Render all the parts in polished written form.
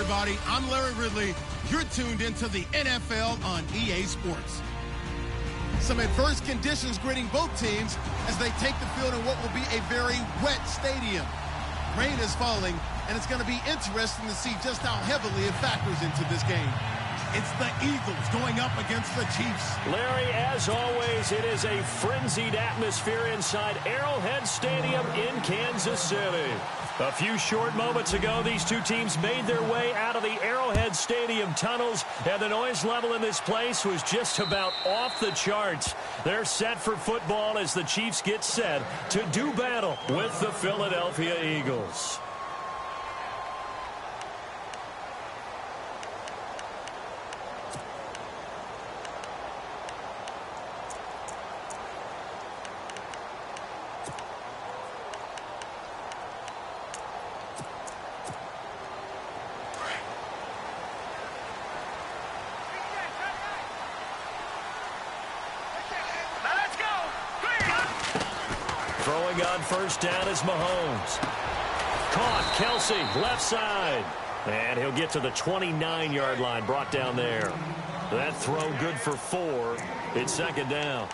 everybody. I'm Larry Ridley. You're tuned into the NFL on EA Sports. Some adverse conditions greeting both teams as they take the field in what will be a very wet stadium. Rain is falling, and it's going to be interesting to see just how heavily it factors into this game. It's the Eagles going up against the Chiefs. Larry, as always, it is a frenzied atmosphere inside Arrowhead Stadium in Kansas City. A few short moments ago, these two teams made their way out of the Arrowhead Stadium tunnels, and the noise level in this place was just about off the charts. They're set for football as the Chiefs get set to do battle with the Philadelphia Eagles. Throwing on first down is Mahomes. Caught, Kelsey, left side. And he'll get to the 29-yard line, brought down there. That throw good for 4. It's second down.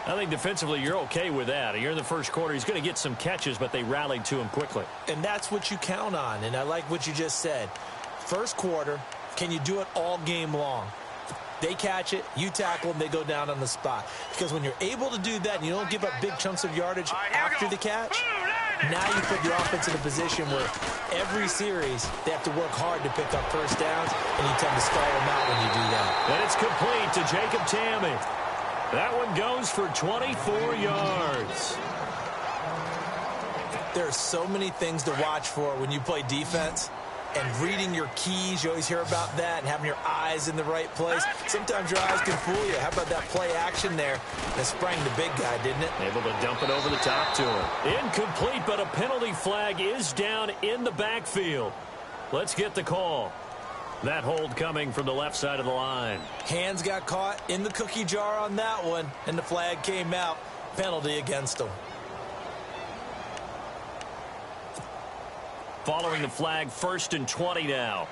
I think defensively you're okay with that. You're in the first quarter. He's going to get some catches, but they rallied to him quickly. And that's what you count on, and I like what you just said. First quarter, can you do it all game long? They catch it, you tackle them, they go down on the spot. Because when you're able to do that and you don't give up big chunks of yardage after the catch, now you put your offense in a position where every series they have to work hard to pick up first downs, and you tend to stall them out when you do that. And it's complete to Jacob Tamme. That one goes for 24 yards. There are so many things to watch for when you play defense. And reading your keys, you always hear about that, and having your eyes in the right place. Sometimes your eyes can fool you. How about that play action there that sprang the big guy, didn't it? Able to dump it over the top to him. Incomplete, but a penalty flag is down in the backfield. Let's get the call. That hold coming from the left side of the line. Hands got caught in the cookie jar on that one, and the flag came out. Penalty against him. Following the flag, 1st and 20 now.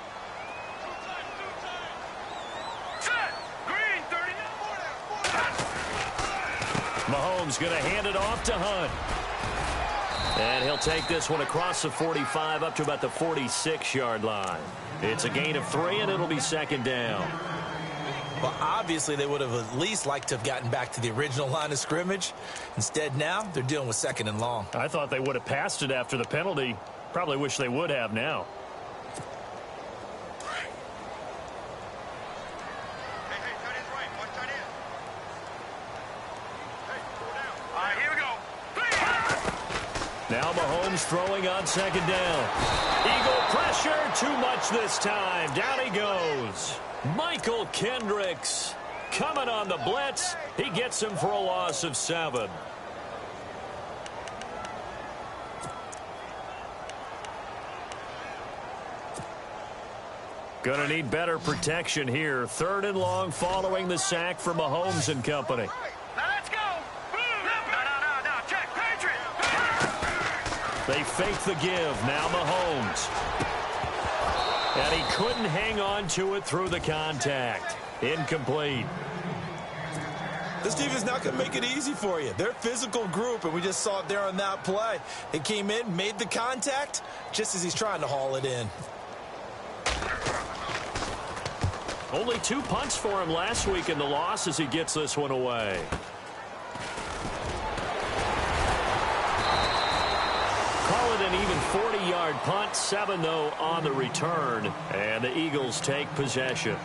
Mahomes going to hand it off to Hunt. And he'll take this one across the 45 up to about the 46-yard line. It's a gain of 3, and it'll be second down. Well, obviously, they would have at least liked to have gotten back to the original line of scrimmage. Instead, now, they're dealing with 2nd and long. I thought they would have passed it after the penalty. Probably wish they would have now. Now Mahomes throwing on 2nd down. Eagle pressure, too much this time. Down he goes. Michael Kendricks coming on the blitz. He gets him for a loss of 7. Gonna need better protection here. 3rd and long following the sack for Mahomes and company. Let's go. No. Check. Patriot. They fake the give. Now Mahomes. And he couldn't hang on to it through the contact. Incomplete. This team is not going to make it easy for you. They're a physical group, and we just saw it there on that play. They came in, made the contact, just as he's trying to haul it in. Only 2 punts for him last week in the loss as he gets this one away. Call it an even 40-yard punt. 7, though, on the return. And the Eagles take possession.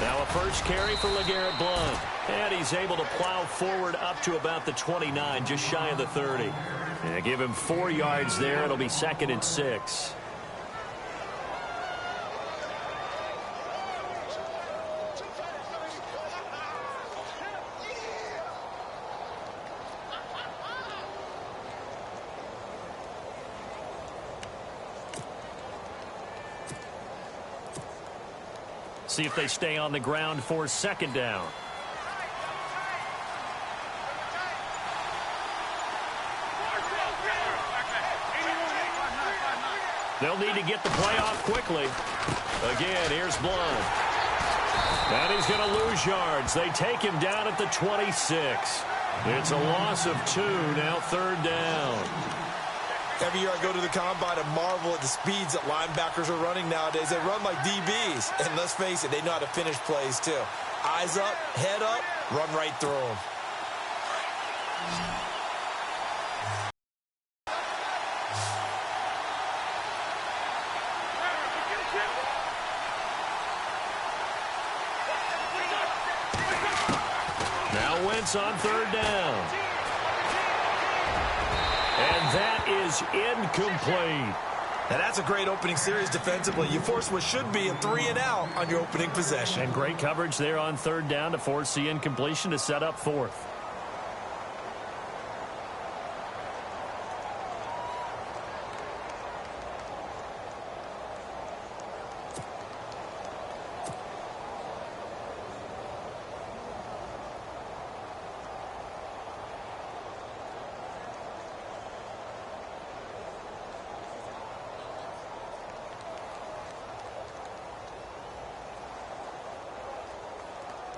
Now a first carry for LeGarrette Blount. And he's able to plow forward up to about the 29, just shy of the 30. And give him 4 yards there. It'll be 2nd and 6. See if they stay on the ground for second down. They'll need to get the play off quickly. Again, here's Blount. And he's going to lose yards. They take him down at the 26. It's a loss of 2, now third down. Every year I go to the combine and marvel at the speeds that linebackers are running nowadays. They run like DBs. And let's face it, they know how to finish plays too. Eyes up, head up, run right through them. Now Wentz on third down. And that is incomplete. Now that's a great opening series defensively. You force what should be a 3-and-out on your opening possession. And great coverage there on third down to force the incompletion to set up fourth.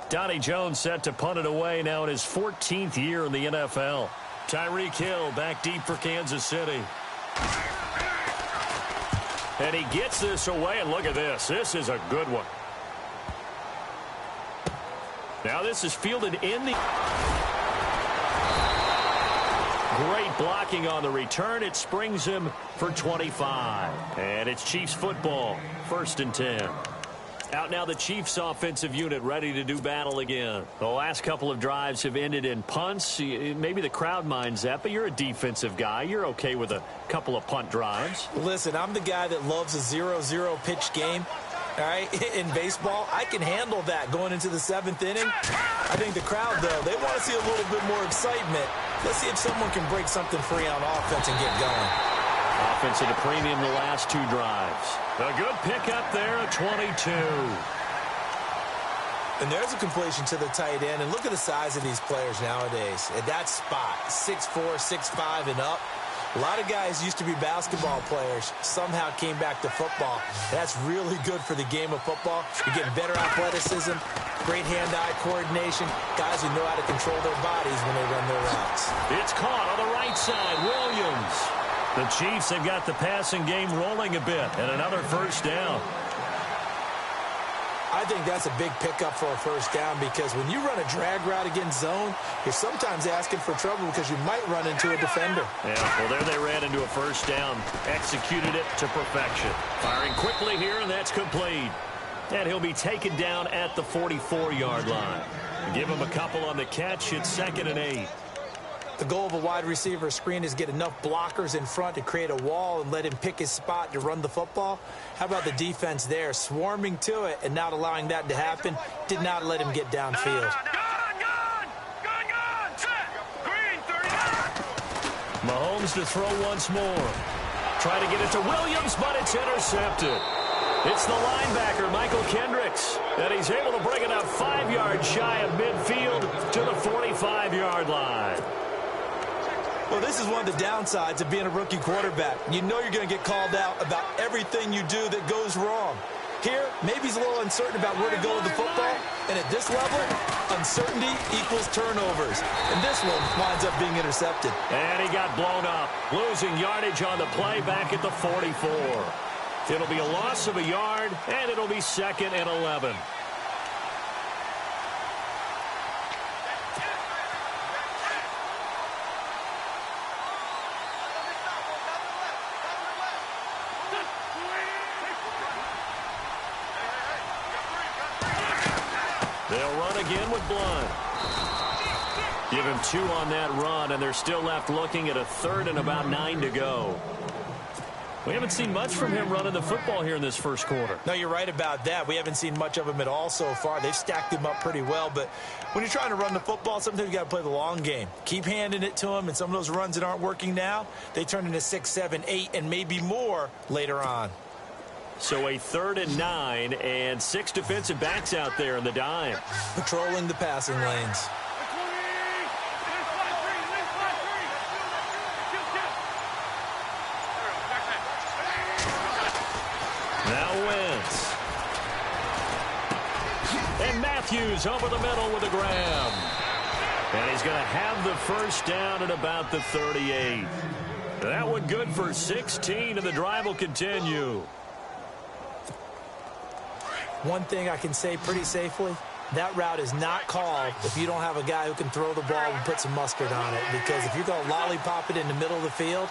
Donnie Jones set to punt it away now in his 14th year in the NFL. Tyreek Hill back deep for Kansas City. And he gets this away, and look at this. This is a good one. Now this is fielded in the... Great blocking on the return. It springs him for 25. And it's Chiefs football, 1st and 10. Out now the Chiefs offensive unit ready to do battle again. The last couple of drives have ended in punts. Maybe the crowd minds that, but you're a defensive guy. You're okay with a couple of punt drives. Listen, I'm the guy that loves a 0-0 pitch game. All right, in baseball, I can handle that going into the 7th inning. I think the crowd, though, they want to see a little bit more excitement. Let's see if someone can break something free on offense and get going. Offense at a premium the last 2 drives. A good pickup there at 22. And there's a completion to the tight end. And look at the size of these players nowadays. At that spot, 6'4", 6'5", and up. A lot of guys used to be basketball players, somehow came back to football. That's really good for the game of football. You're getting better athleticism, great hand-eye coordination, guys who know how to control their bodies when they run their routes. It's caught on the right side, Williams. The Chiefs have got the passing game rolling a bit, and another first down. I think that's a big pickup for a first down because when you run a drag route against zone, you're sometimes asking for trouble because you might run into a defender. Yeah, well, there they ran into a first down. Executed it to perfection. Firing quickly here, and that's complete. And he'll be taken down at the 44-yard line. Give him a couple on the catch. It's 2nd and 8. The goal of a wide receiver screen is get enough blockers in front to create a wall and let him pick his spot to run the football. How about the defense there, swarming to it and not allowing that to happen? Did not let him get downfield. Mahomes to throw once more. Try to get it to Williams, but it's intercepted. It's the linebacker, Michael Kendricks, and he's able to bring it up 5 yards shy of midfield to the 45-yard line. Well, this is one of the downsides of being a rookie quarterback. You know you're going to get called out about everything you do that goes wrong. Here, maybe he's a little uncertain about where to go with the football, and at this level, uncertainty equals turnovers. And this one winds up being intercepted. And he got blown up, losing yardage on the play back at the 44. It'll be a loss of a yard, and it'll be 2nd and 11. They'll run again with Blount. Give him 2 on that run, and they're still left looking at a 3rd and about 9 to go. We haven't seen much from him running the football here in this first quarter. No, you're right about that. We haven't seen much of him at all so far. They've stacked him up pretty well, but when you're trying to run the football, sometimes you got to play the long game. Keep handing it to him, and some of those runs that aren't working now, they turn into 6, 7, 8, and maybe more later on. So a 3rd and 9 and 6 defensive backs out there in the dime. Patrolling the passing lanes. Now Wentz. And Matthews over the middle with a grab. And he's going to have the first down at about the 38. That one good for 16, and the drive will continue. One thing I can say pretty safely, that route is not called if you don't have a guy who can throw the ball and put some mustard on it. Because if you're going to lollipop it in the middle of the field,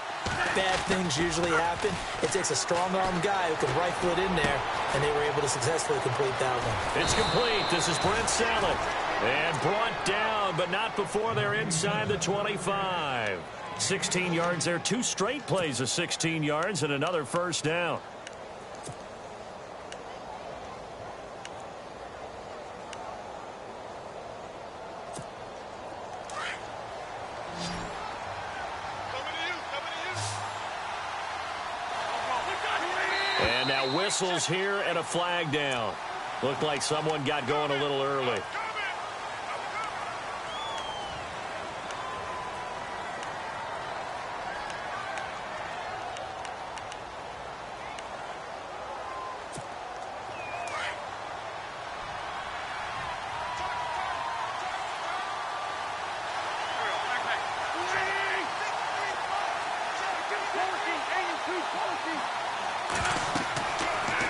bad things usually happen. It takes a strong-armed guy who can rifle it in there, and they were able to successfully complete that one. It's complete. This is Brent Celek. And brought down, but not before they're inside the 25. 16 yards there. 2 straight plays of 16 yards and another first down. And now whistles here and a flag down. Looked like someone got going a little early.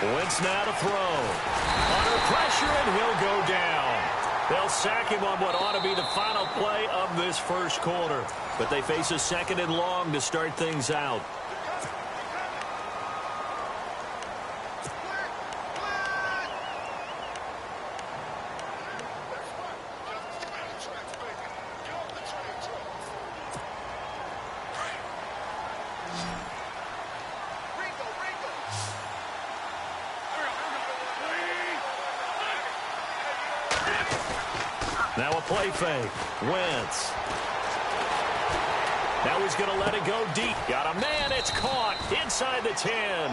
Wentz now to throw. Under pressure, and he'll go down. They'll sack him on what ought to be the final play of this first quarter. But they face a 2nd and long to start things out. Now a play fake. Wentz. Now he's going to let it go deep. Got a man. It's caught inside the 10.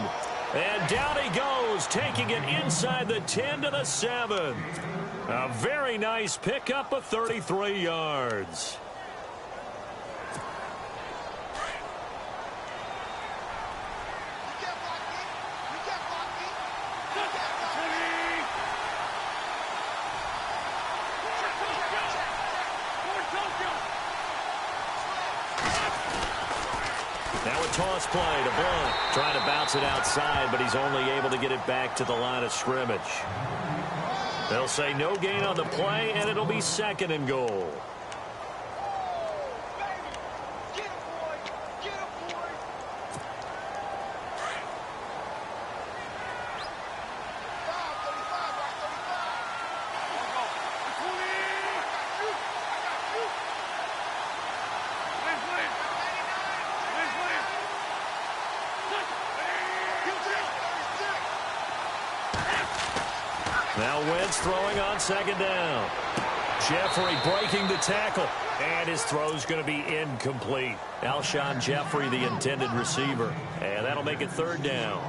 And down he goes, taking it inside the 10 to the 7. A very nice pickup of 33 yards. Now a toss play to Blount. Trying to bounce it outside, but he's only able to get it back to the line of scrimmage. They'll say no gain on the play, and it'll be 2nd and goal. Now Wentz throwing on 2nd down. Jeffrey breaking the tackle. And his throw's going to be incomplete. Alshon Jeffrey, the intended receiver. And that'll make it 3rd down.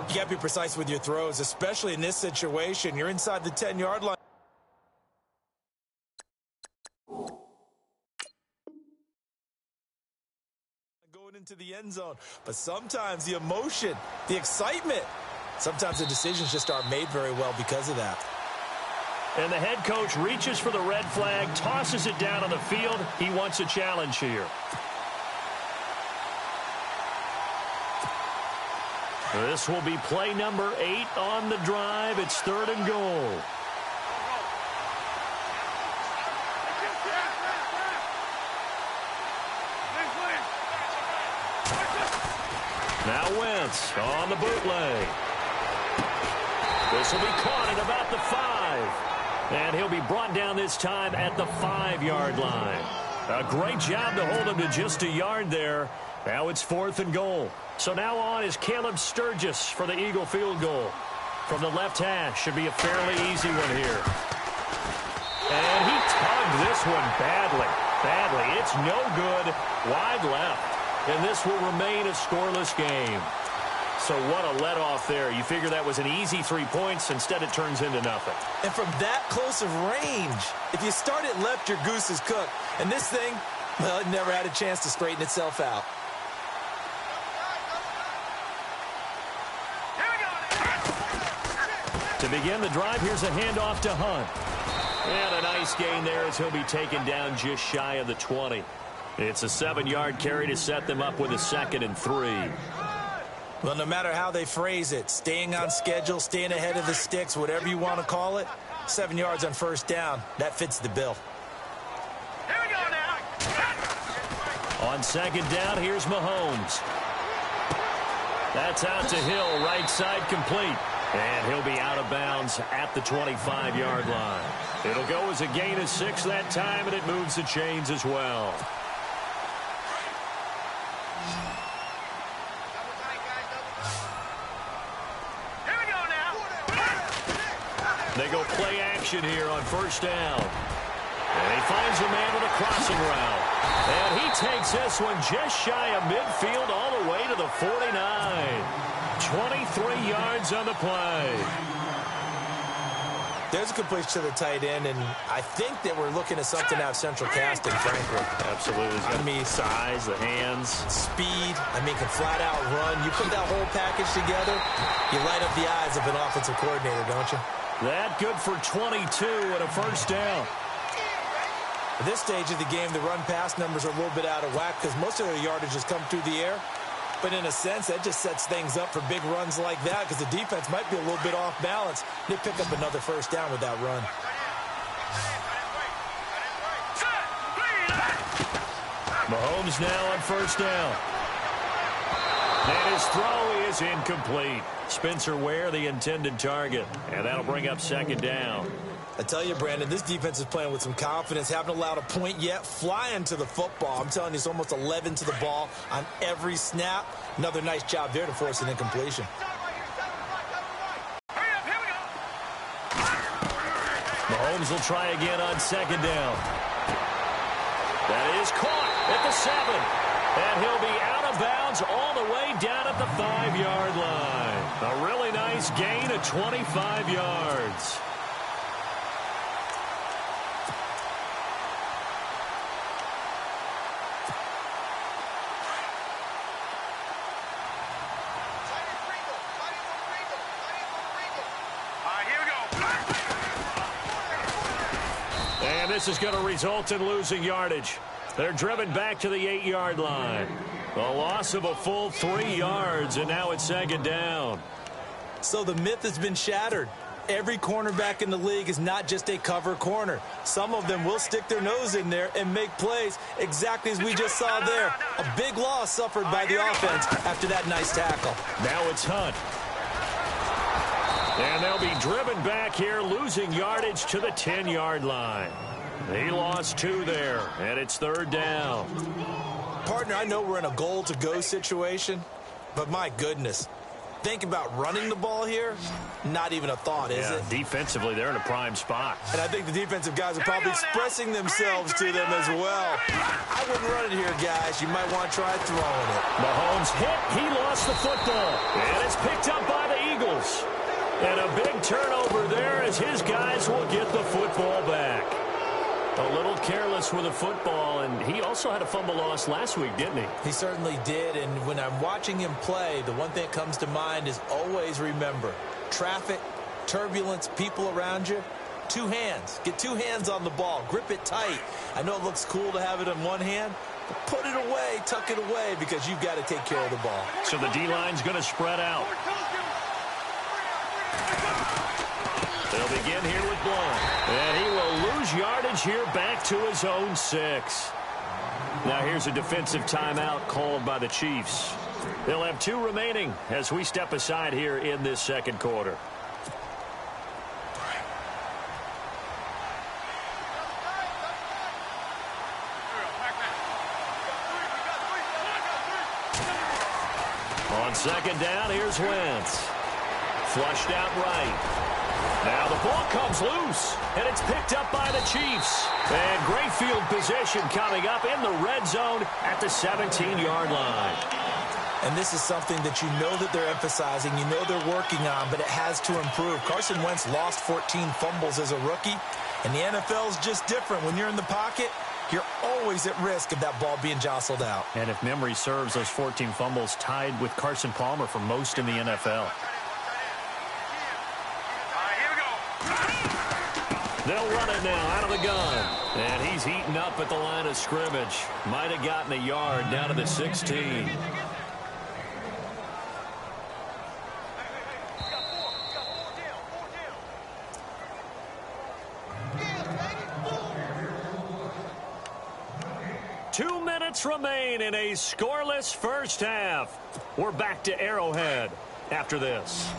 You got to be precise with your throws, especially in this situation. You're inside the 10-yard line. Going into the end zone. But sometimes the emotion, the excitement, sometimes the decisions just aren't made very well because of that. And the head coach reaches for the red flag, tosses it down on the field. He wants a challenge here. This will be play number 8 on the drive. It's 3rd and goal. Now Wentz on the bootleg. This will be caught at about the 5. And he'll be brought down this time at the 5-yard line. A great job to hold him to just a yard there. Now it's 4th and goal. So now on is Caleb Sturgis for the Eagle field goal. From the left hash, should be a fairly easy one here. And he tugged this one badly. It's no good. Wide left. And this will remain a scoreless game. So what a let-off there. You figure that was an easy 3 points. Instead, it turns into nothing. And from that close of range, if you start it left, your goose is cooked. And this thing, well, it never had a chance to straighten itself out. To begin the drive, here's a handoff to Hunt. And a nice gain there as he'll be taken down just shy of the 20. It's a 7-yard carry to set them up with a 2nd and 3. Well, no matter how they phrase it, staying on schedule, staying ahead of the sticks, whatever you want to call it, 7 yards on first down, that fits the bill. Here we go now. On 2nd down, here's Mahomes. That's out to Hill, right side complete. And he'll be out of bounds at the 25-yard line. It'll go as a gain of 6 that time, and it moves the chains as well. Here we go now. They go play action here on first down. And he finds a man with a crossing route. And he takes this one just shy of midfield all the way to the 49. 23 yards on the play. There's a completion to the tight end, and I think that we're looking at something out of central casting, frankly. Absolutely. I mean, size, the hands. Speed. I mean, can flat out run. You put that whole package together, you light up the eyes of an offensive coordinator, don't you? That good for 22 and a first down. At this stage of the game, the run-pass numbers are a little bit out of whack because most of their yardage has come through the air. But in a sense, that just sets things up for big runs like that because the defense might be a little bit off balance. They pick up another first down with that run. Mahomes now on first down. And his throw is incomplete. Spencer Ware, the intended target. And that'll bring up 2nd down. I tell you, Brandon, this defense is playing with some confidence. Haven't allowed a point yet. Flying to the football. I'm telling you, it's almost 11 to the ball on every snap. Another nice job there to force an incompletion. Mahomes will try again on 2nd down. That is caught at the 7. And he'll be out of bounds all the way down at the 5-yard line. A really nice gain of 25 yards. This is going to result in losing yardage. They're driven back to the 8-yard line. A loss of a full 3 yards, and now it's 2nd down. So the myth has been shattered. Every cornerback in the league is not just a cover corner. Some of them will stick their nose in there and make plays exactly as we just saw there. A big loss suffered by the offense after that nice tackle. Now it's Hunt. And they'll be driven back here, losing yardage to the 10-yard line. He lost 2 there, and it's 3rd down. Partner, I know we're in a goal-to-go situation, but my goodness. Think about running the ball here. Not even a thought, is it? Defensively, they're in a prime spot. And I think the defensive guys are probably expressing themselves to them as well. I wouldn't run it here, guys. You might want to try throwing it. Mahomes hit. He lost the football. And it's picked up by the Eagles. And a big turnover there as his guys will get the football back. A little careless with the football, and he also had a fumble loss last week, didn't he? He certainly did, and when I'm watching him play, the one thing that comes to mind is always remember, traffic, turbulence, people around you, 2 hands. Get 2 hands on the ball. Grip it tight. I know it looks cool to have it in one hand, but put it away, tuck it away, because you've got to take care of the ball. So the D-line's going to spread out. They'll begin here with Blount. And he will lose yardage here back to his own 6. Now here's a defensive timeout called by the Chiefs. They'll have 2 remaining as we step aside here in this 2nd quarter. On 2nd down, here's Wentz. Flushed out right. Now the ball comes loose, and it's picked up by the Chiefs. And great field position coming up in the red zone at the 17-yard line. And this is something that you know that they're emphasizing, you know they're working on, but it has to improve. Carson Wentz lost 14 fumbles as a rookie, and the NFL is just different. When you're in the pocket, you're always at risk of that ball being jostled out. And if memory serves, those 14 fumbles tied with Carson Palmer for most in the NFL. They'll run it now out of the gun. And he's eaten up at the line of scrimmage. Might have gotten a yard down to the 16. Two minutes remain in a scoreless first half. We're back to Arrowhead after this.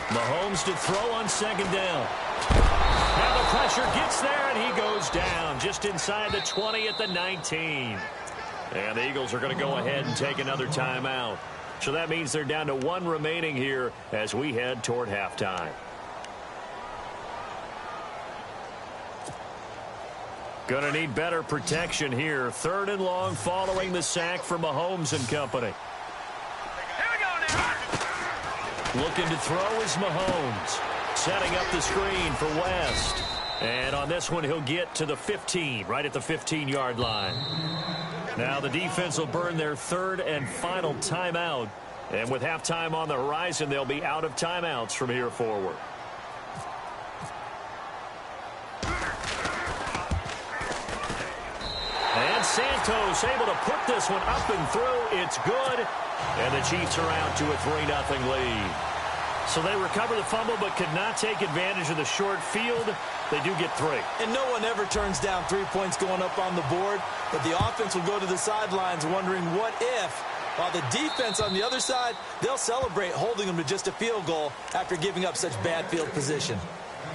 Mahomes to throw on second down. Now the pressure gets there, and he goes down just inside the 20 at the 19. And the Eagles are going to go ahead and take another timeout. So that means they're down to one remaining here as we head toward halftime. Going to need better protection here. 3rd and long following the sack from Mahomes and company. Looking to throw is Mahomes. Setting up the screen for West. And on this one, he'll get to the 15, right at the 15-yard line. Now the defense will burn their 3rd and final timeout. And with halftime on the horizon, they'll be out of timeouts from here forward. And Santos able to put this one up and through. It's good. And the Chiefs are out to a 3-0 lead. So they recover the fumble but could not take advantage of the short field. They do get 3. And no one ever turns down 3 points going up on the board. But the offense will go to the sidelines wondering what if. While the defense on the other side, they'll celebrate holding them to just a field goal after giving up such bad field position.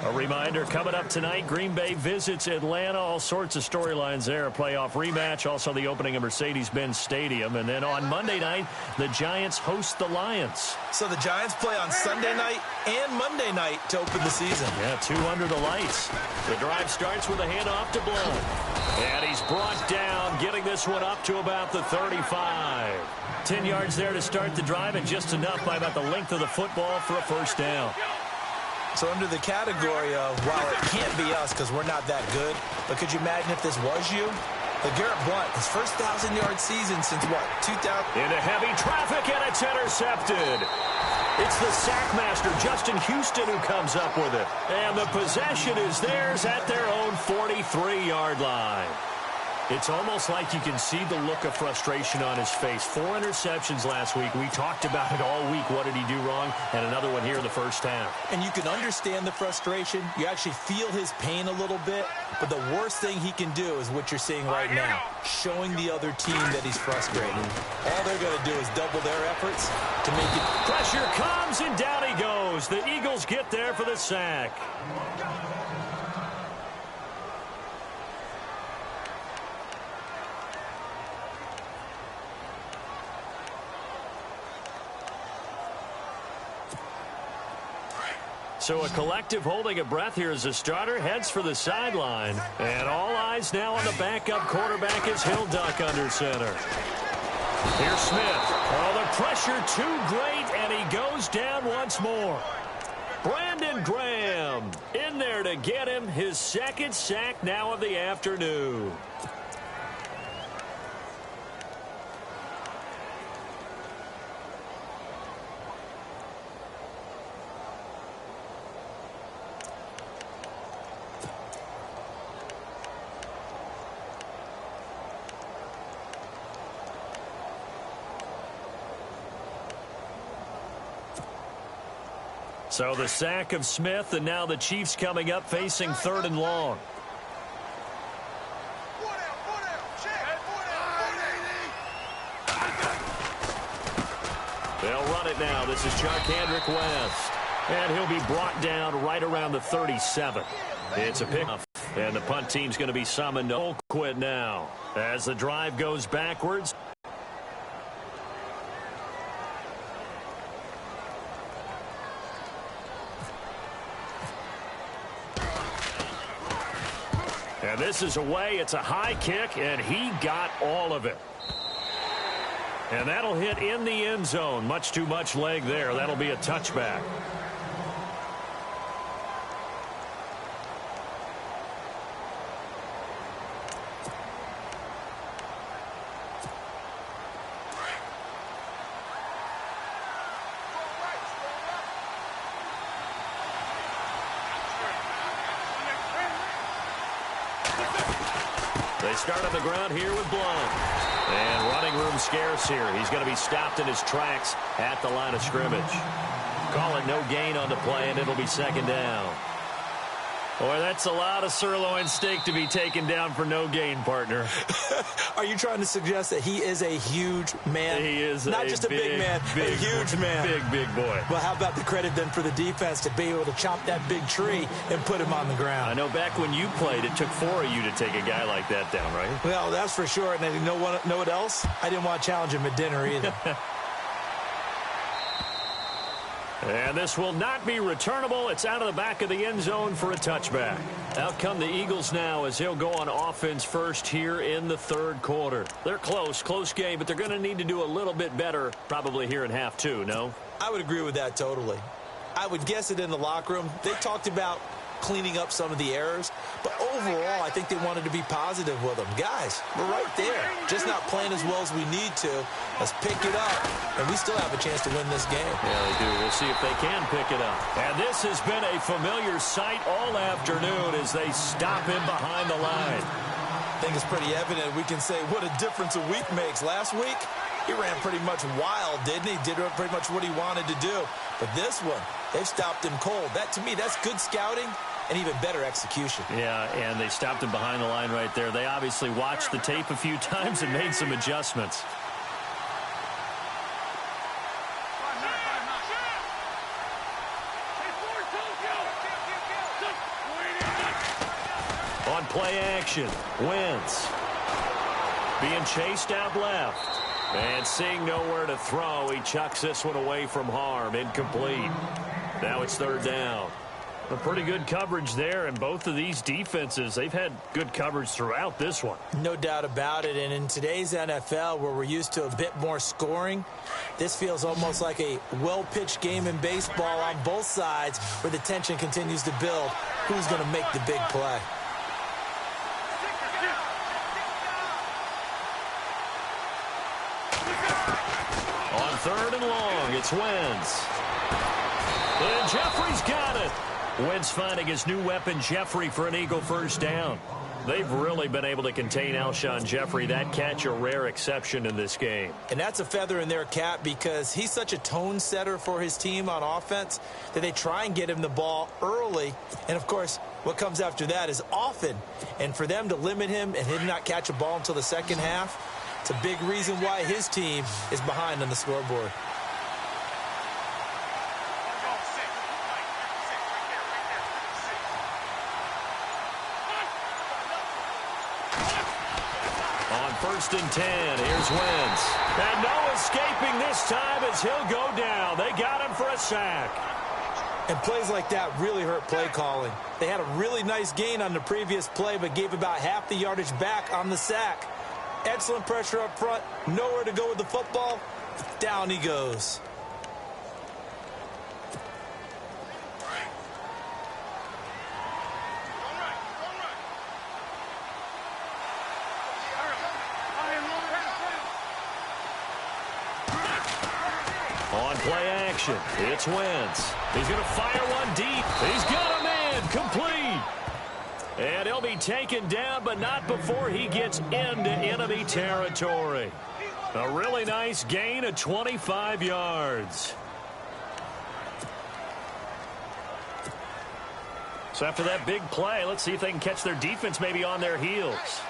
A reminder, coming up tonight, Green Bay visits Atlanta. All sorts of storylines there. A playoff rematch, also the opening of Mercedes-Benz Stadium. And then on Monday night, the Giants host the Lions. So the Giants play on Sunday night and Monday night to open the season. Yeah, 2 under the lights. The drive starts with a handoff to Blount. And he's brought down, getting this one up to about the 35. 10 yards there to start the drive, and just enough by about the length of the football for a first down. So under the category of, while it can't be us because we're not that good, but could you imagine if this was you? LeGarrette Blount, his first 1,000-yard season since what, 2000? Into heavy traffic, and it's intercepted. It's the sack master, Justin Houston, who comes up with it. And the possession is theirs at their own 43-yard line. It's almost like you can see the look of frustration on his face. 4 interceptions last week. We talked about it all week. What did he do wrong? And another one here in the first half. And you can understand the frustration. You actually feel his pain a little bit. But the worst thing he can do is what you're seeing right now, showing the other team that he's frustrated. All they're going to do is double their efforts to make it. Pressure comes, and down he goes. The Eagles get there for the sack. So a collective holding of breath here as the starter heads for the sideline. And all eyes now on the backup quarterback as he'll duck under center. Here's Smith. Oh, the pressure too great, and he goes down once more. Brandon Graham in there to get him his 2nd sack now of the afternoon. So the sack of Smith, and now the Chiefs coming up facing 3rd and long. They'll run it now. This is Charcandrick West. And he'll be brought down right around the 37. It's a pickup. And the punt team's going to be summoned to quit now as the drive goes backwards. And And this is away. It's a high kick, and he got all of it. And that'll hit in the end zone. Much too much leg there. That'll be a touchback. They start on the ground here with Blount. And running room scarce here. He's going to be stopped in his tracks at the line of scrimmage. Call it no gain on the play, and it'll be second down. Boy, that's a lot of sirloin steak to be taken down for no gain, partner. Are you trying to suggest that he is a huge man? He is not just a big man, a huge man. Big boy. Well, how about the credit then for the defense to be able to chop that big tree and put him on the ground? I know back when you played, it took 4 of you to take a guy like that down, right? Well, that's for sure. And you know what else? I didn't want to challenge him at dinner either. And this will not be returnable. It's out of the back of the end zone for a touchback. Out come the Eagles now as he'll go on offense first here in the third quarter. They're close game, but they're going to need to do a little bit better probably here in half two, no? I would agree with that totally. I would guess it in the locker room. They talked about cleaning up some of the errors, but overall, I think they wanted to be positive with them. Guys, we're right there. Just not playing as well as we need to. Let's pick it up, and we still have a chance to win this game. Yeah, they do. We'll see if they can pick it up. And this has been a familiar sight all afternoon as they stop him behind the line. I think it's pretty evident. We can say what a difference a week makes. Last week, he ran pretty much wild, didn't he? Did pretty much what he wanted to do. But this one, they've stopped him cold. That, to me, that's good scouting and even better execution. Yeah, and they stopped him behind the line right there. They obviously watched the tape a few times and made some adjustments. On play action, Wentz being chased out left. And seeing nowhere to throw, he chucks this one away from harm. Incomplete. Now it's third down. A pretty good coverage there, and both of these defenses, they've had good coverage throughout this one. No doubt about it, and in today's NFL, where we're used to a bit more scoring, this feels almost like a well-pitched game in baseball on both sides, where the tension continues to build. Who's going to make the big play? On third and long, it's Wentz. And Jeffrey's got it. Wentz finding his new weapon, Jeffrey, for an Eagle first down. They've really been able to contain Alshon Jeffrey. That catch a rare exception in this game. And that's a feather in their cap because he's such a tone setter for his team on offense that they try and get him the ball early. And, of course, what comes after that is often. And for them to limit him and him not catch a ball until the second half, it's a big reason why his team is behind on the scoreboard. First and 10. Here's Wentz. And no escaping this time as he'll go down. They got him for a sack. And plays like that really hurt play calling. They had a really nice gain on the previous play, but gave about half the yardage back on the sack. Excellent pressure up front. Nowhere to go with the football. Down he goes. On play action, it's Wentz. He's going to fire one deep. He's got a man, complete. And he'll be taken down, but not before he gets into enemy territory. A really nice gain of 25 yards. So after that big play, let's see if they can catch their defense maybe on their heels.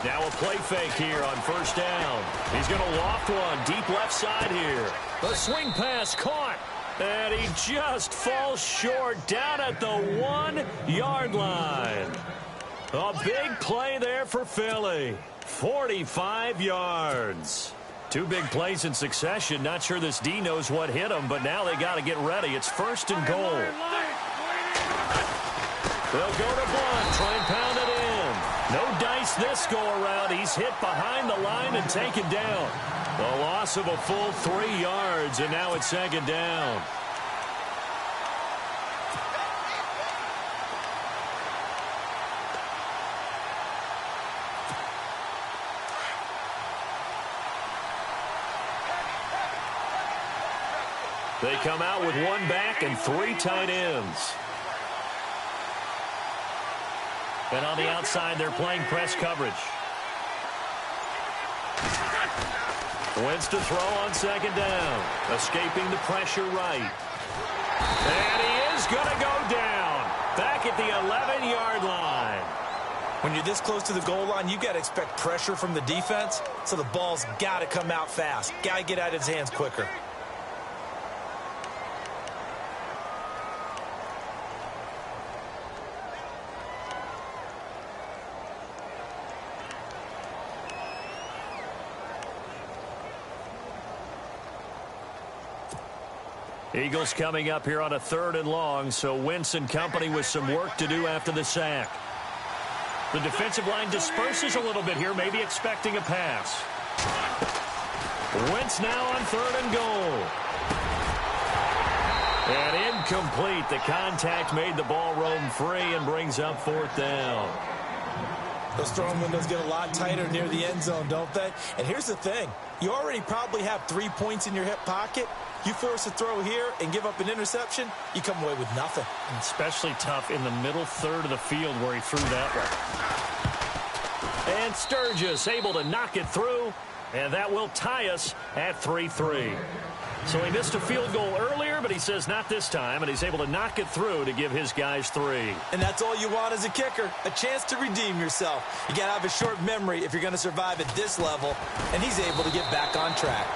Now a play fake here on first down. He's going to loft one deep left side here. The swing pass caught. And he just falls short down at the 1-yard line. A big play there for Philly. 45 yards. Two big plays in succession. Not sure this D knows what hit him, but now they got to get ready. It's 1st and goal. They'll go to Blunt, try and pound it in. No dice this go-around. He's hit behind the line and taken down. A loss of a full 3 yards, and now it's 2nd down. They come out with 1 back and 3 tight ends. And on the outside, they're playing press coverage. Wentz to throw on 2nd down. Escaping the pressure right. And he is going to go down. Back at the 11-yard line. When you're this close to the goal line, you got to expect pressure from the defense, so the ball's got to come out fast. Got to get out of his hands quicker. Eagles coming up here on a 3rd and long, so Wentz and company with some work to do after the sack. The defensive line disperses a little bit here, maybe expecting a pass. Wentz now on 3rd and goal. And incomplete. The contact made the ball roam free and brings up 4th down. Those throwing windows get a lot tighter near the end zone, don't they? And here's the thing. You already probably have 3 points in your hip pocket. You force a throw here and give up an interception, you come away with nothing. Especially tough in the middle 3rd of the field where he threw that one. And Sturgis able to knock it through, and that will tie us at 3-3. So he missed a field goal earlier, but he says not this time, and he's able to knock it through to give his guys 3. And that's all you want as a kicker, a chance to redeem yourself. You got to have a short memory if you're going to survive at this level, and he's able to get back on track.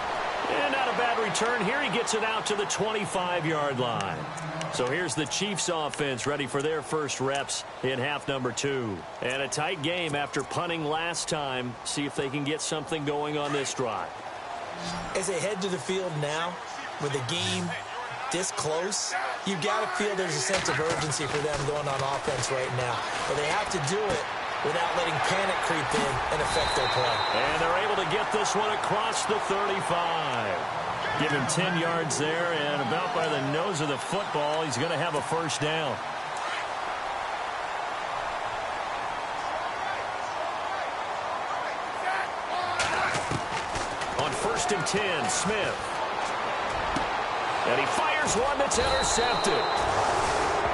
And not a bad return here. He gets it out to the 25-yard line. So here's the Chiefs offense ready for their first reps in half number 2. And a tight game after punting last time. See if they can get something going on this drive. As they head to the field now, with the game this close, you got to feel there's a sense of urgency for them going on offense right now. But they have to do it without letting panic creep in and affect their play. And they're able to get this one across the 35. Give him 10 yards there, and about by the nose of the football, he's going to have a 1st down. On 1st and 10, Smith. And he fires one that's intercepted.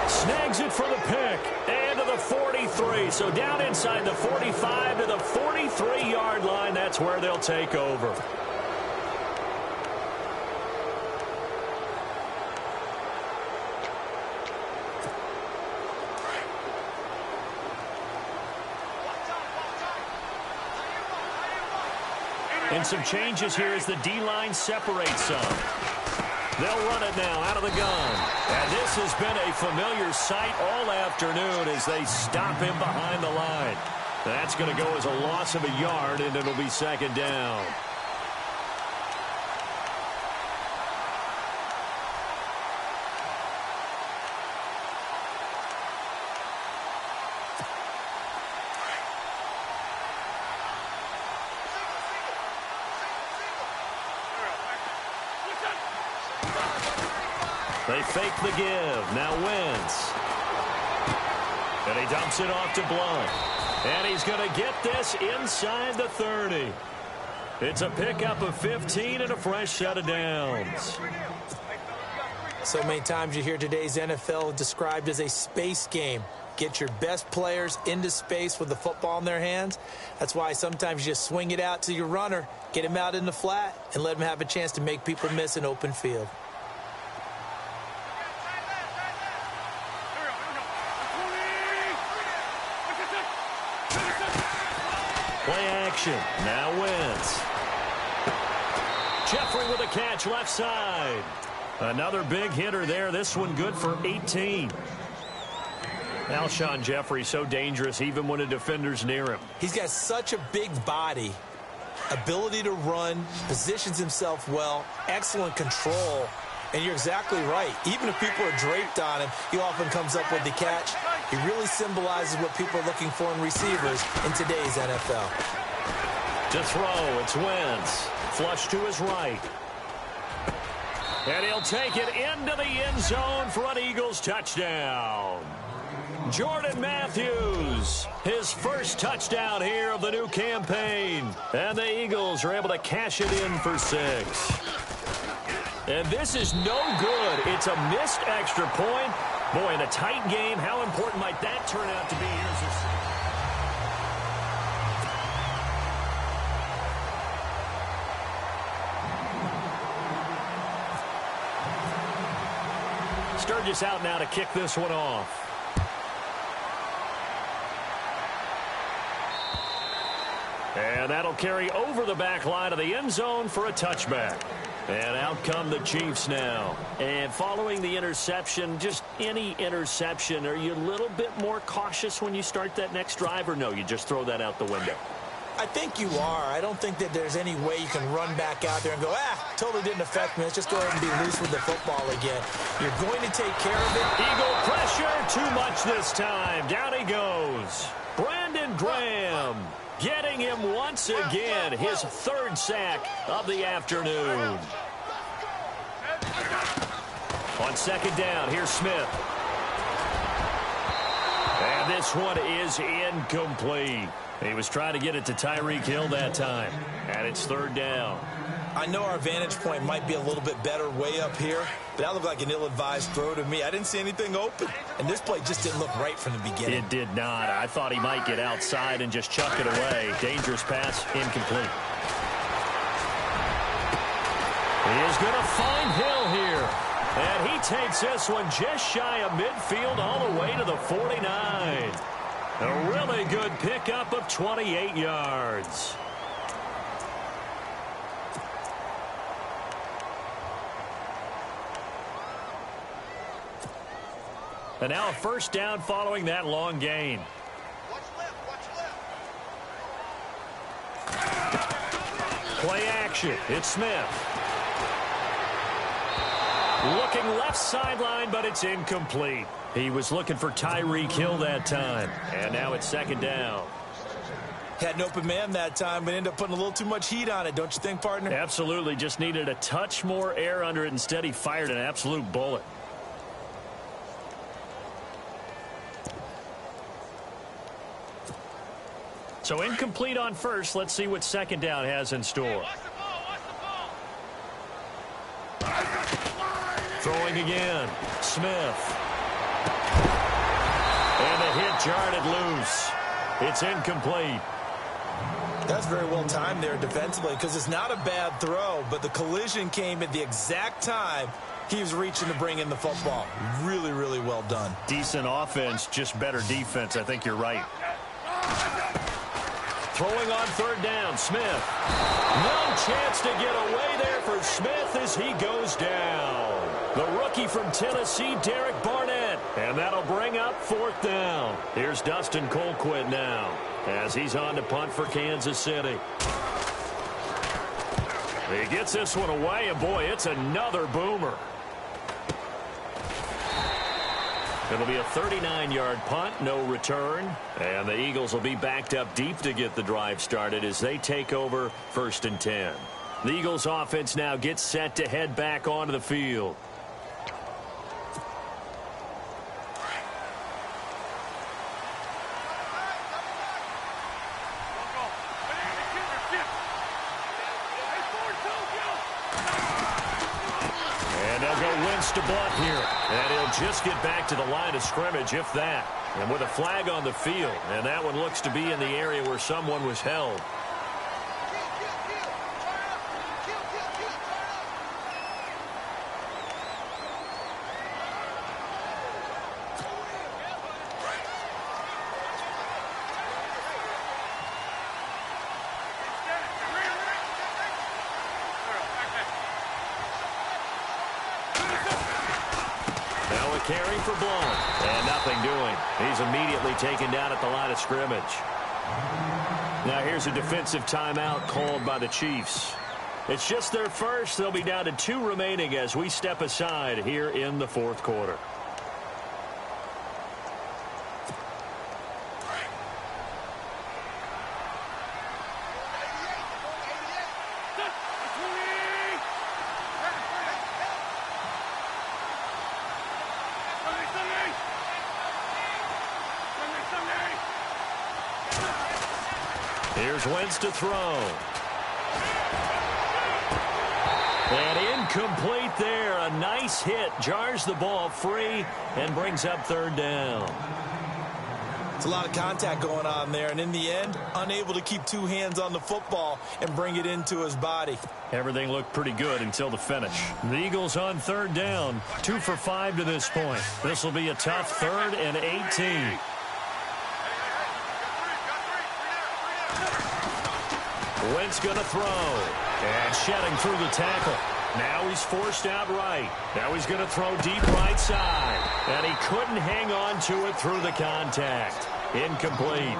Snags it for the pick. And to the 43. So down inside the 45 to the 43-yard line. That's where they'll take over. And some changes here as the D-line separates some. They'll run it now out of the gun. And this has been a familiar sight all afternoon as they stop him behind the line. That's going to go as a loss of a yard, and it'll be 2nd down. They fake the give. Now Wentz. And he dumps it off to Blunt. And he's going to get this inside the 30. It's a pickup of 15 and a fresh set of downs. So many times you hear today's NFL described as a space game. Get your best players into space with the football in their hands. That's why sometimes you just swing it out to your runner, get him out in the flat, and let him have a chance to make people miss an open field. Play action. Now Wentz. Jeffrey with a catch left side. Another big hitter there. This one good for 18. Alshon Jeffrey so dangerous even when a defender's near him. He's got such a big body. ability to run, positions himself well, excellent control. And you're exactly right. Even if people are draped on him, he often comes up with the catch. He really symbolizes what people are looking for in receivers in today's NFL. To throw, it's Wentz. Flush to his right. And he'll take it into the end zone for an Eagles touchdown. Jordan Matthews, his first touchdown here of the new campaign. And the Eagles are able to cash it in for 6. And this is no good. It's a missed extra point. Boy, in a tight game, how important might that turn out to be? Sturgis out now to kick this one off. And that'll carry over the back line of the end zone for a touchback. And out come the Chiefs now. And following the interception, just any interception, are you a little bit more cautious when you start that next drive, or no, you just throw that out the window? I think you are. I don't think that there's any way you can run back out there and go, totally didn't affect me. Let's just go ahead and be loose with the football again. You're going to take care of it. Eagle pressure, too much this time. Down he goes. Brandon Graham getting him once again, his 3rd sack of the afternoon. On 2nd down, here's Smith. And this one is incomplete. He was trying to get it to Tyreek Hill that time. And it's 3rd down. I know our vantage point might be a little bit better way up here, but that looked like an ill-advised throw to me. I didn't see anything open, and this play just didn't look right from the beginning. It did not. I thought he might get outside and just chuck it away. Dangerous pass, incomplete. He is going to find Hill here. And he takes this one just shy of midfield all the way to the 49. A really good pickup of 28 yards. And now a 1st down following that long gain. Play action. It's Smith. Looking left sideline, but it's incomplete. He was looking for Tyreek Hill that time. And now it's 2nd down. Had an open man that time, but ended up putting a little too much heat on it, don't you think, partner? Absolutely. Just needed a touch more air under it. Instead, he fired an absolute bullet. So incomplete on 1st. Let's see what 2nd down has in store. Throwing again. Smith. And the hit jarred it loose. It's incomplete. That's very well timed there defensively, because it's not a bad throw, but the collision came at the exact time he was reaching to bring in the football. Really, really well done. Decent offense, just better defense. I think you're right. Throwing on 3rd down, Smith. No chance to get away there for Smith as he goes down. The rookie from Tennessee, Derek Barnett. And that'll bring up 4th down. Here's Dustin Colquitt now as he's on to punt for Kansas City. He gets this one away, and boy, it's another boomer. It'll be a 39-yard punt, no return. And the Eagles will be backed up deep to get the drive started as they take over 1st and 10. The Eagles offense now gets set to head back onto the field. To Blunt here, and he'll just get back to the line of scrimmage, if that, and with a flag on the field, and that one looks to be in the area where someone was held. Carry for Blount. And nothing doing. He's immediately taken down at the line of scrimmage. Now here's a defensive timeout called by the Chiefs. It's just their first. They'll be down to 2 remaining as we step aside here in the fourth quarter. Here's Wentz to throw. And incomplete there. A nice hit. Jars the ball free and brings up third down. It's a lot of contact going on there, and in the end, unable to keep 2 hands on the football and bring it into his body. Everything looked pretty good until the finish. The Eagles on third down. 2 for 5 to this point. This will be a tough 3rd and 18. Wentz going to throw. And shedding through the tackle. Now he's forced out right. Now he's going to throw deep right side. And he couldn't hang on to it through the contact. Incomplete.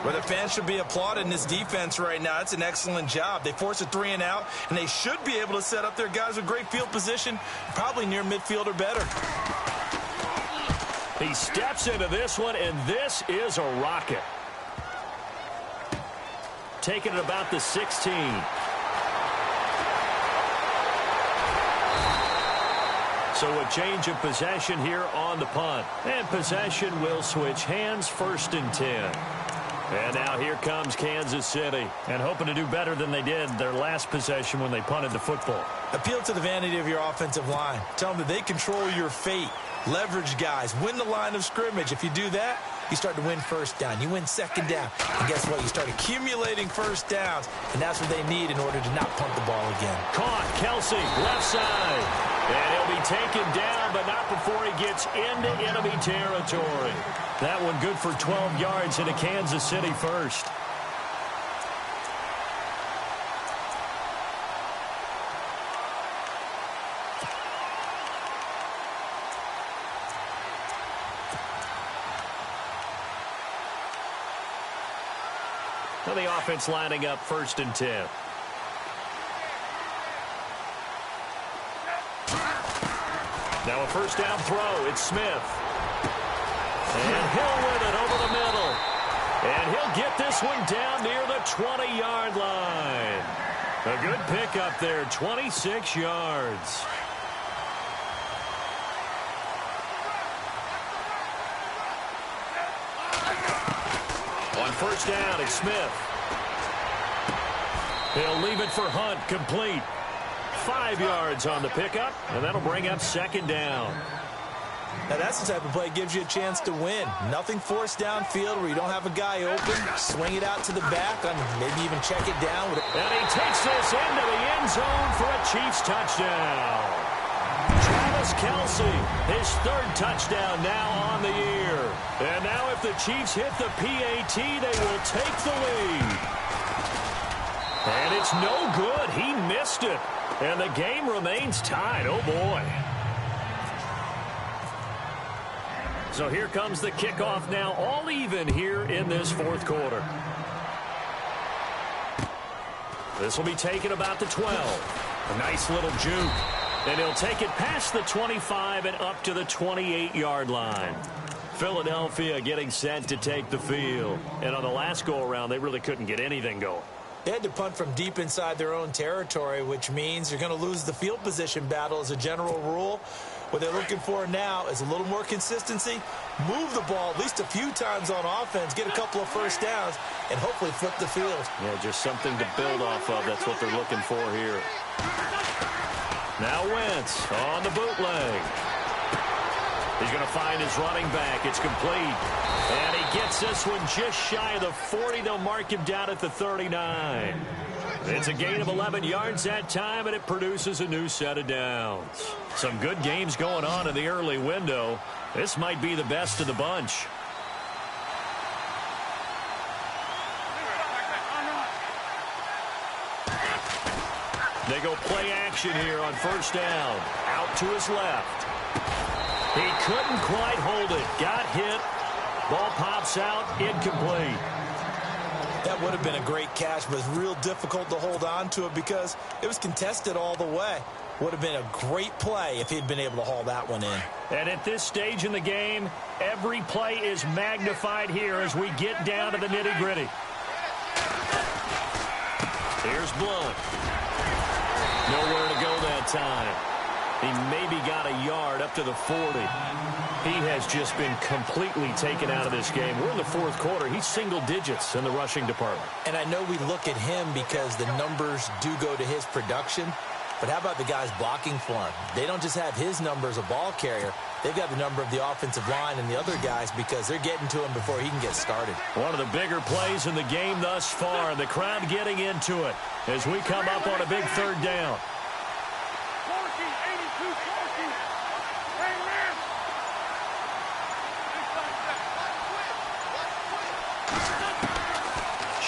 Well, the fans should be applauding this defense right now. It's an excellent job. They force a 3 and out, and they should be able to set up their guys with great field position, probably near midfield or better. He steps into this one, and this is a rocket. Taking it about the 16. So a change of possession here on the punt. And possession will switch hands, 1st and 10. And now here comes Kansas City. And hoping to do better than they did their last possession when they punted the football. Appeal to the vanity of your offensive line. Tell them that they control your fate. Leverage guys. Win the line of scrimmage. If you do that, you start to win first down. You win second down. And guess what? You start accumulating first downs. And that's what they need in order to not punt the ball again. Caught. Kelsey, left side. And he'll be taken down, but not before he gets into enemy territory. That one good for 12 yards into Kansas City first. Now the offense lining up 1st and 10. Now a first down throw. It's Smith. And Hill with it over the middle. And he'll get this one down near the 20-yard line. A good pickup there, 26 yards. On first down, it's Smith. He'll leave it for Hunt, complete. 5 yards on the pickup, and that'll bring up 2nd down. Now that's the type of play that gives you a chance to win. Nothing forced downfield where you don't have a guy open. Swing it out to the back, and maybe even check it down. And he takes this into the end zone for a Chiefs touchdown. Travis Kelce, his 3rd touchdown now on the year. And now if the Chiefs hit the PAT, they will take the lead. And it's no good. He missed it. And the game remains tied. Oh, boy. So here comes the kickoff now, all even here in this 4th quarter. This will be taken about the 12. A nice little juke. And he'll take it past the 25 and up to the 28-yard line. Philadelphia getting set to take the field. And on the last go-around, they really couldn't get anything going. They had to punt from deep inside their own territory, which means you're going to lose the field position battle as a general rule. What they're looking for now is a little more consistency, move the ball at least a few times on offense, get a couple of first downs, and hopefully flip the field. Yeah, just something to build off of. That's what they're looking for here. Now Wentz on the bootleg. He's going to find his running back. It's complete. And he gets this one just shy of the 40. They'll mark him down at the 39. It's a gain of 11 yards that time, and it produces a new set of downs. Some good games going on in the early window. This might be the best of the bunch. They go play action here on first down. Out to his left. He couldn't quite hold it. Got hit. Ball pops out. Incomplete. That would have been a great catch, but it's real difficult to hold on to it because it was contested all the way. Would have been a great play if he'd been able to haul that one in. And at this stage in the game, every play is magnified here as we get down to the nitty-gritty. Here's Blount. Nowhere to go that time. He maybe got a yard up to the 40. He has just been completely taken out of this game. We're in the fourth quarter. He's single digits in the rushing department. And I know we look at him because the numbers do go to his production. But how about the guys blocking for him? They don't just have his number as a ball carrier. They've got the number of the offensive line and the other guys because they're getting to him before he can get started. One of the bigger plays in the game thus far. The crowd getting into it as we come up on a big third down.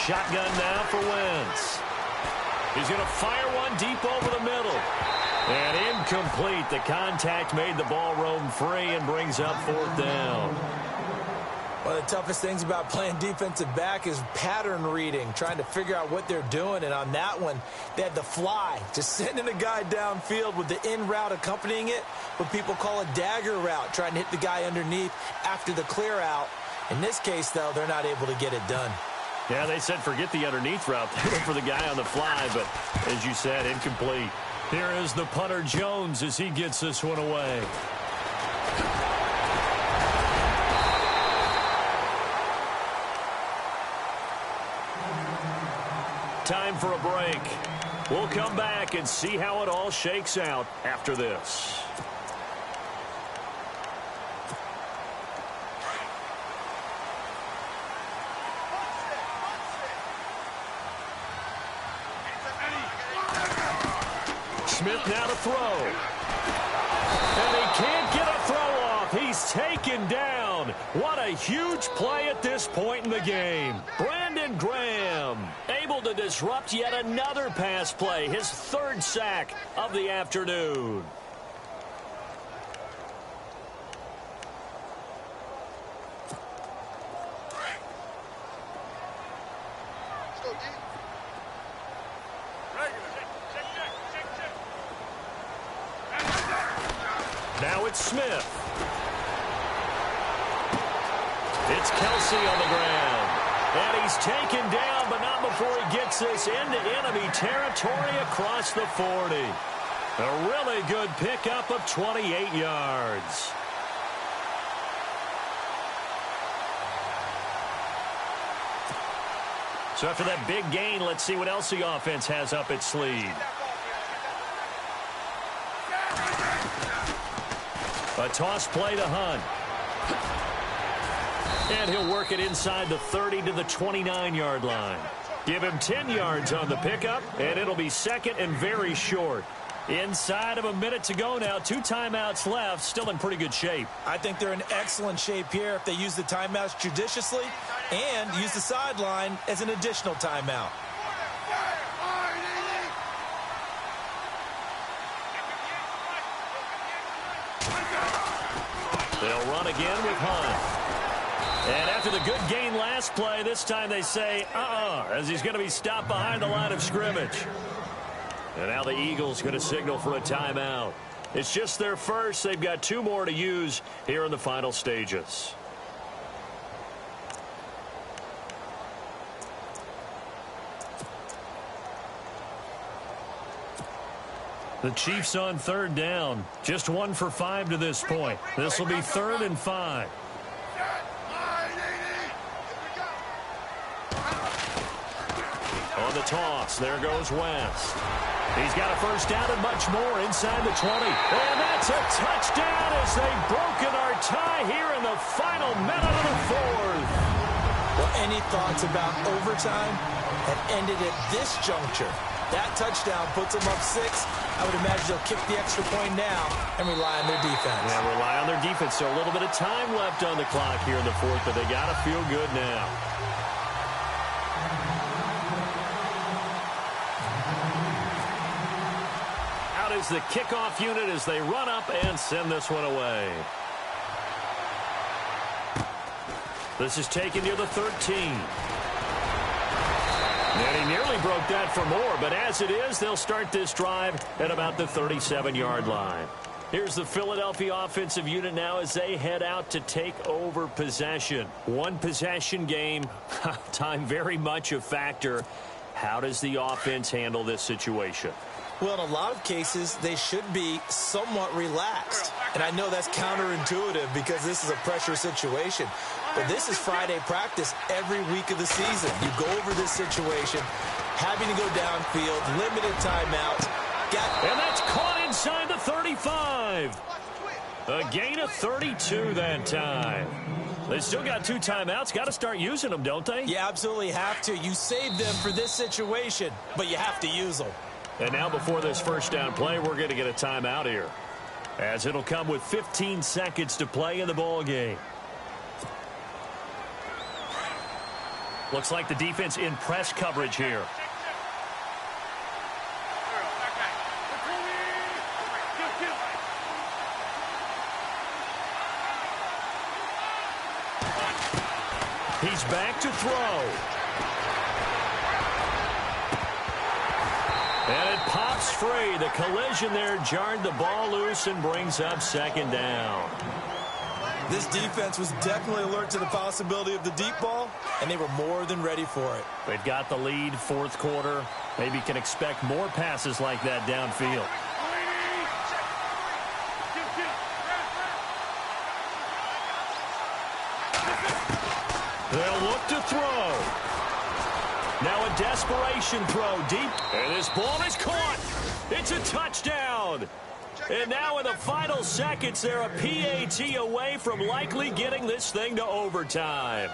Shotgun now for Wentz. He's going to fire one deep over the middle. And incomplete. The contact made the ball roam free and brings up fourth down. One of the toughest things about playing defensive back is pattern reading, trying to figure out what they're doing. And on that one, they had the fly, just sending a guy downfield with the in route accompanying it, what people call a dagger route, trying to hit the guy underneath after the clear out. In this case, though, they're not able to get it done. Yeah, they said forget the underneath route. They went for the guy on the fly, but as you said, incomplete. Here is the punter Jones as he gets this one away. Time for a break. We'll come back and see how it all shakes out after this. Smith now to throw. And he can't get a throw off. He's taken down. What a huge play at this point in the game. Brandon Graham able to disrupt yet another pass play. His third sack of the afternoon. Now it's Smith. It's Kelsey on the ground. And he's taken down, but not before he gets this into enemy territory across the 40. A really good pickup of 28 yards. So after that big gain, let's see what else the offense has up its sleeve. A toss play to Hunt. And he'll work it inside the 30 to the 29-yard line. Give him 10 yards on the pickup, and it'll be second and very short. Inside of a minute to go now. 2 timeouts left. Still in pretty good shape. I think they're in excellent shape here if they use the timeouts judiciously and use the sideline as an additional timeout. They'll run again with Hunt. And after the good gain last play, this time they say, as he's going to be stopped behind the line of scrimmage. And now the Eagles going to signal for a timeout. It's just their first. They've got 2 more to use here in the final stages. The Chiefs on third down. Just 1 for 5 to this point. This will be 3rd and 5. On the toss, there goes West. He's got a first down and much more inside the 20. And that's a touchdown as they've broken our tie here in the final minute of the 4th. Well, any thoughts about overtime have ended at this juncture. That touchdown puts them up 6. I would imagine they'll kick the extra point now and rely on their defense. Yeah, rely on their defense. So a little bit of time left on the clock here in the 4th, but they got to feel good now. Out is the kickoff unit as they run up and send this one away. This is taken near the 13. And he nearly broke that for more, but as it is, they'll start this drive at about the 37-yard line. Here's the Philadelphia offensive unit now as they head out to take over possession. One possession game, time very much a factor. How does the offense handle this situation? Well, in a lot of cases, they should be somewhat relaxed. And I know that's counterintuitive because this is a pressure situation. But this is Friday practice every week of the season. You go over this situation, having to go downfield, limited timeouts. And that's caught inside the 35. A gain of 32 that time. They still got 2 timeouts. Got to start using them, don't they? You absolutely have to. You save them for this situation, but you have to use them. And now before this first down play, we're going to get a timeout here, as it'll come with 15 seconds to play in the ball game. Looks like the defense in press coverage here. He's back to throw. And it pops free. The collision there jarred the ball loose and brings up second down. This defense was definitely alert to the possibility of the deep ball, and they were more than ready for it. They've got the lead, fourth quarter. Maybe can expect more passes like that downfield. They'll look to throw. Now a desperation throw deep. And this ball is caught. It's a touchdown. And now in the final seconds, they're a PAT away from likely getting this thing to overtime.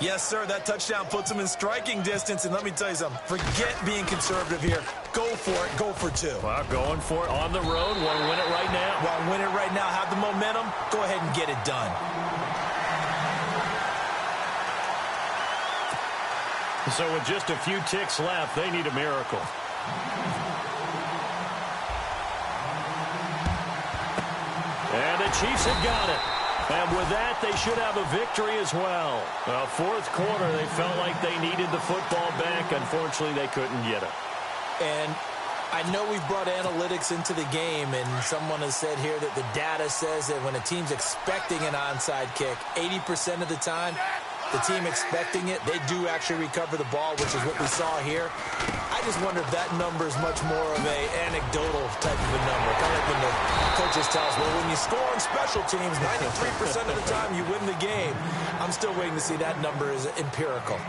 Yes, sir, that touchdown puts them in striking distance. And let me tell you something, forget being conservative here. Go for it. Go for 2. Well, going for it on the road. Want to win it right now? Want to win it right now, have the momentum, go ahead and get it done. So with just a few ticks left, they need a miracle. And the Chiefs have got it. And with that, they should have a victory as well. Well, fourth quarter, they felt like they needed the football back. Unfortunately, they couldn't get it. And I know we've brought analytics into the game, and someone has said here that the data says that when a team's expecting an onside kick, 80% of the time, the team expecting it, they do actually recover the ball, which is what we saw here. I just wonder if that number is much more of an anecdotal type of a number. Kind of like when the coaches tell us, well, when you score on special teams, 93% of the time you win the game. I'm still waiting to see that number is empirical.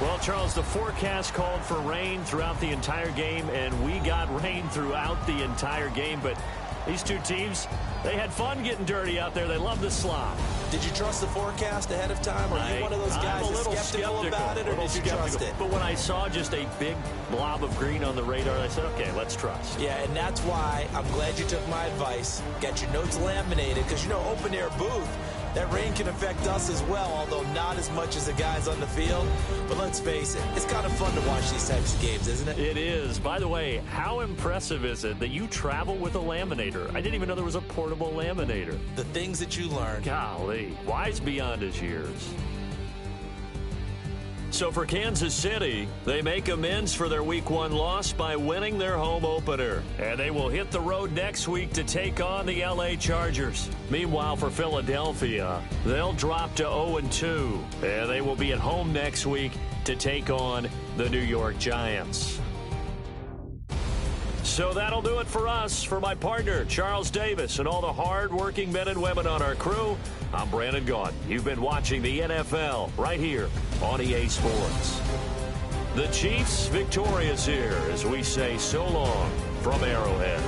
Well, Charles, the forecast called for rain throughout the entire game, and we got rain throughout the entire game. But these two teams, they had fun getting dirty out there. They love the slop. Did you trust the forecast ahead of time? Are you one of those guys that's skeptical about it, or did you trust it? But when I saw just a big blob of green on the radar, I said, okay, let's trust. Yeah, and that's why I'm glad you took my advice. Got your notes laminated, because, you know, open-air booth, that rain can affect us as well, although not as much as the guys on the field. But let's face it, it's kind of fun to watch these types of games, isn't it? It is. By the way, how impressive is it that you travel with a laminator? I didn't even know there was a portable laminator. The things that you learn. Golly, wise beyond his years. So for Kansas City, they make amends for their Week 1 loss by winning their home opener. And they will hit the road next week to take on the LA Chargers. Meanwhile, for Philadelphia, they'll drop to 0-2. And they will be at home next week to take on the New York Giants. So that'll do it for us. For my partner, Charles Davis, and all the hard-working men and women on our crew, I'm Brandon Gaudin. You've been watching the NFL right here on EA Sports. The Chiefs victorious here as we say so long from Arrowhead.